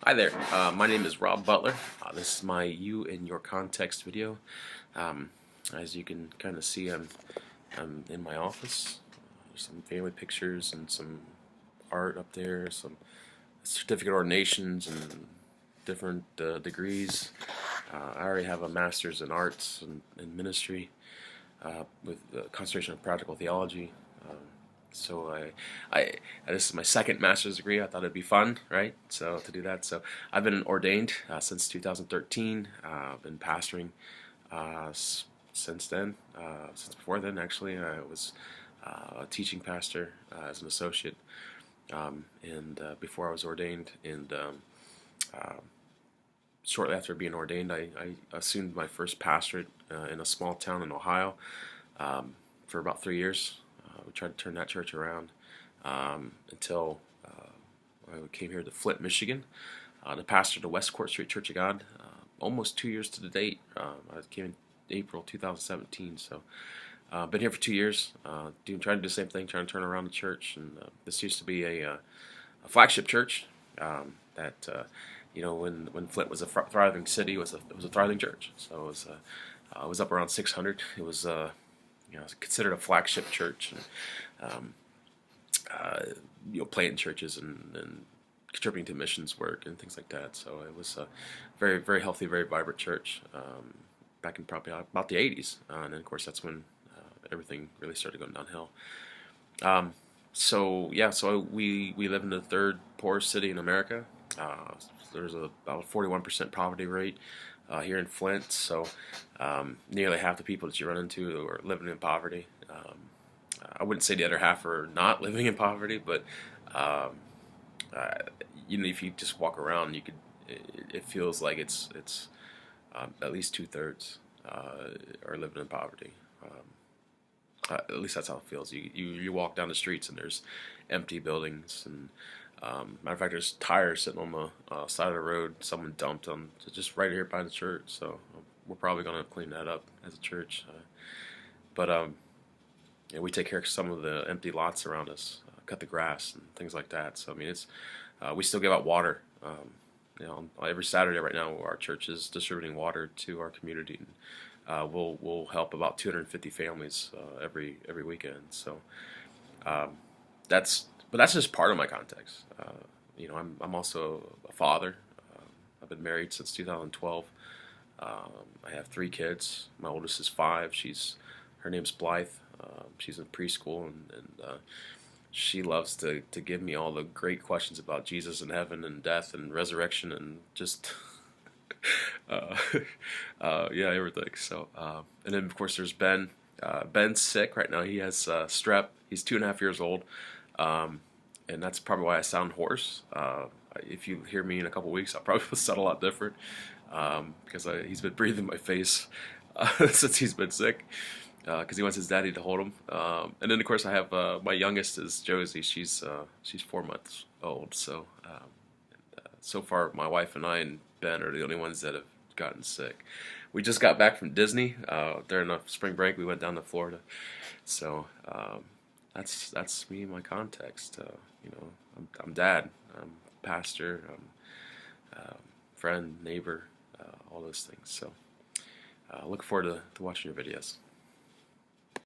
Hi there, my name is Rob Butler. This is my You in Your Context video. As you can kind of see, I'm in my office. There's some family pictures and some art up there, some certificate ordinations and different degrees. I already have a master's in arts and ministry with concentration in practical theology. So this is my second master's degree. I thought it'd be fun, right? So to do that. So I've been ordained since 2013. I've been pastoring since then. Since before then, actually, I was a teaching pastor as an associate, and before I was ordained, and shortly after being ordained, I assumed my first pastorate in a small town in Ohio for about 3 years. We tried to turn that church around until I came here to Flint, Michigan, to pastor the West Court Street Church of God. Almost 2 years to the date. I came in April 2017, so been here for 2 years, trying to do the same thing, trying to turn around the church. And this used to be a flagship church that when Flint was a thriving city, it was a thriving church. So it was up around 600. It was it's considered a flagship church, and planting churches and contributing to missions work and things like that. So it was a very, very healthy, very vibrant church back in probably about the 80s, and then of course that's when everything really started going downhill. So we live in the third poorest city in America. There's about a 41% poverty rate here in Flint, so nearly half the people that you run into are living in poverty. I wouldn't say the other half are not living in poverty, but if you just walk around, it feels like it's at least 2/3 are living in poverty. At least that's how it feels. You walk down the streets and there's empty buildings, and matter of fact, there's tires sitting on the side of the road. Someone dumped them just right here by the church. So we're probably going to clean that up as a church. But we take care of some of the empty lots around us, cut the grass and things like that. So I mean, we still give out water. Every Saturday right now, our church is distributing water to our community. And, we'll help about 250 families every weekend. So that's just part of my context. I'm also a father. I've been married since 2012. I have 3 kids. My oldest is 5. Her name's Blythe. She's in preschool, and she loves to give me all the great questions about Jesus and heaven and death and resurrection and just everything. So and then of course there's Ben. Ben's sick right now. He has strep. He's 2.5 years old, and that's probably why I sound hoarse. If you hear me in a couple weeks, I'll probably sound a lot different because he's been breathing in my face since he's been sick. Because he wants his daddy to hold him, and then of course I have my youngest is Josie. She's 4 months old. So so far my wife and I and Ben are the only ones that have gotten sick. We just got back from Disney during the spring break. We went down to Florida. So that's me in my context. I'm dad, I'm pastor, I'm friend, neighbor, all those things. So look forward to watching your videos.